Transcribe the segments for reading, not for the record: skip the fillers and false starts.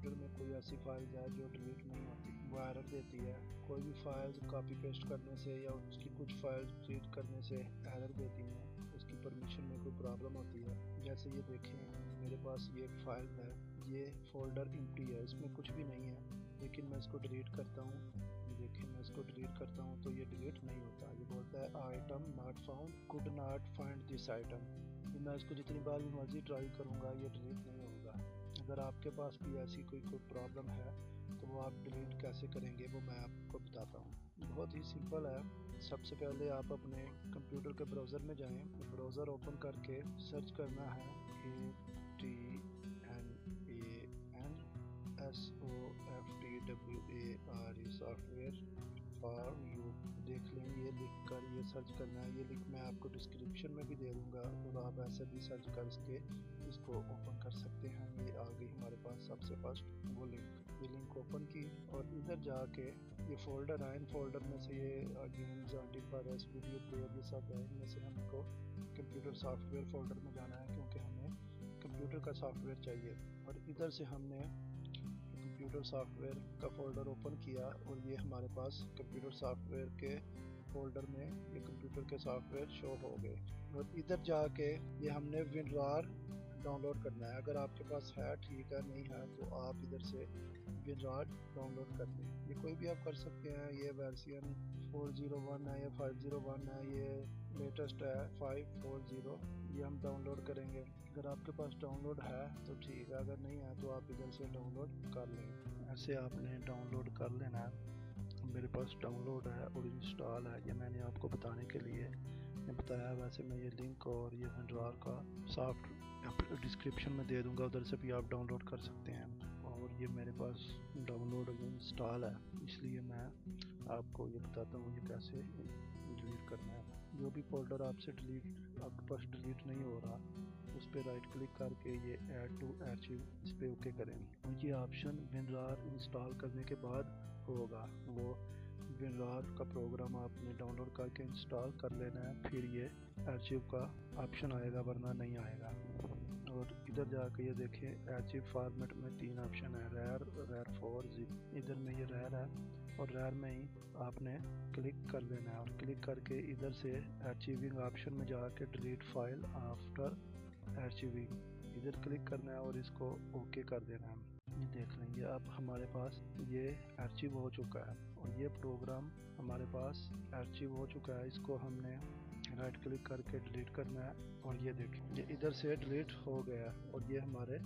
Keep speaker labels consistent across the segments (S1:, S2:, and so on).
S1: Computer में कोई ऐसी फाइल्स है जो डिलीट नहीं होती, वो एरर देती है। कोई भी फाइल्स कॉपी पेस्ट करने से या उसकी कुछ फाइल्स डिलीट करने से एरर देती हैं, उसकी परमिशन में कोई प्रॉब्लम होती है। जैसे ये देखें, मेरे पास ये एक फाइल है, ये फोल्डर एम्प्टी है, इसमें कुछ भी नहीं है, लेकिन मैं इसको डिलीट करता हूँ। ये देखिए, मैं इसको डिलीट करता हूँ तो ये डिलीट नहीं होता, ये बोलता है item not found, could not find this item. मैं इसको जितनी बार भी मर्जी ट्राई करूँगा ये डिलीट नहीं होगा। अगर आपके पास भी ऐसी कोई प्रॉब्लम है तो वो आप डिलीट कैसे करेंगे वो मैं आपको बताता हूँ। बहुत ही सिंपल है। सबसे पहले आप अपने कंप्यूटर के ब्राउज़र में जाएं, ब्राउज़र ओपन करके सर्च करना है ATNANSOFTWARE सॉफ्टवेयर फॉर यू। देख लें, ये लिख कर ये सर्च करना है। ये लिंक मैं आपको डिस्क्रिप्शन में भी दे दूँगा और आप ऐसे भी सर्च करके इसको ओपन कर सकते हैं। ये आ गई हमारे पास सबसे फर्स्ट वो लिंक। ये लिंक ओपन की और इधर जाके ये फोल्डर है, इन फोल्डर में से ये गेम्स, एंटीवायरस, वीडियो प्लेयर, ये सब है। इनमें से हमको कंप्यूटर सॉफ्टवेयर फोल्डर में जाना है क्योंकि हमें कंप्यूटर का सॉफ्टवेयर चाहिए। और इधर से हमने कंप्यूटर सॉफ्टवेयर का फोल्डर ओपन किया और ये हमारे पास कंप्यूटर सॉफ्टवेयर के फोल्डर में ये कंप्यूटर के सॉफ्टवेयर शो हो गए। और इधर जाके ये हमने WinRAR डाउनलोड करना है। अगर आपके पास है ठीक है, नहीं है तो आप इधर से WinRAR डाउनलोड कर लें। ये कोई भी आप कर सकते हैं। ये वर्जन 401 है या 501 है, ये लेटेस्ट है 540। ये हम डाउनलोड करेंगे। अगर आपके पास डाउनलोड है तो ठीक है, अगर नहीं है तो आप इधर से डाउनलोड कर लें। ऐसे आपने डाउनलोड कर लेना है। मेरे पास डाउनलोड है और इंस्टॉल है, ये मैंने आपको बताने के लिए बताया। वैसे मैं ये लिंक और ये WinRAR का सॉफ्ट डिस्क्रिप्शन में दे दूंगा, उधर से भी आप डाउनलोड कर सकते हैं। और ये मेरे पास डाउनलोड इंस्टॉल है, इसलिए मैं आपको ये बताता हूँ ये कैसे डिलीट करना है। जो भी फोल्डर आपसे आपके पास डिलीट नहीं हो रहा, उस पर राइट क्लिक करके ये ऐड टू आर्चिव इस पर ओके करें। और ये ऑप्शन WinRAR इंस्टॉल करने के बाद होगा। वो WinRAR का प्रोग्राम आपने डाउनलोड करके इंस्टॉल कर लेना है, फिर ये आर्चिव का ऑप्शन आएगा, वरना नहीं आएगा। और इधर जाके ये देखें, आर्चिव फॉर्मेट में 3 ऑप्शन है, रैर, रैर 4, जिप। इधर में ये रैर है और रैर में ही आपने क्लिक कर लेना है। और क्लिक करके इधर से आर्चिविंग ऑप्शन में जाके डिलीट फाइल आफ्टर आर्चिविंग इधर क्लिक करना है और इसको ओके कर देना है। ये देख लेंगे अब हमारे पास ये आर्चिव हो चुका है और ये प्रोग्राम हमारे पास आर्चिव हो चुका है। इसको हमने राइट क्लिक करके डिलीट करना है और ये देखें, ये इधर से डिलीट हो गया और ये हमारे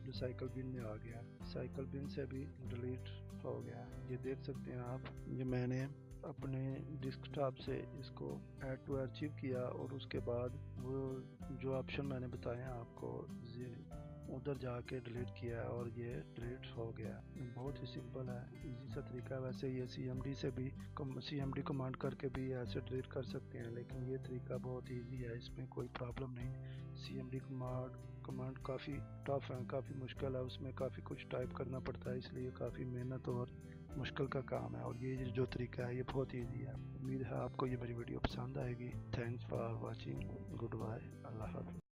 S1: रिसाइकल बिन में आ गया। रिसाइकल बिन से भी डिलीट हो गया, ये देख सकते हैं आप। ये मैंने अपने डेस्कटॉप से इसको ऐड टू आर्चिव किया और उसके बाद वो जो ऑप्शन मैंने बताया आपको उधर जाके डिलीट किया और ये डिलीट हो गया। बहुत ही सिंपल है, इजी सा तरीका है। वैसे ये CMD से भी CMD कमांड करके भी ऐसे डिलीट कर सकते हैं, लेकिन ये तरीका बहुत इजी है, इसमें कोई प्रॉब्लम नहीं। CMD कमांड काफ़ी टफ है, काफ़ी मुश्किल है, उसमें काफ़ी कुछ टाइप करना पड़ता है, इसलिए काफ़ी मेहनत और मुश्किल का काम है। और ये जो तरीका है ये बहुत ईजी है। उम्मीद है आपको ये मेरी वीडियो पसंद आएगी। Thanks for watching, goodbye, अल्लाह हाफ़िज़।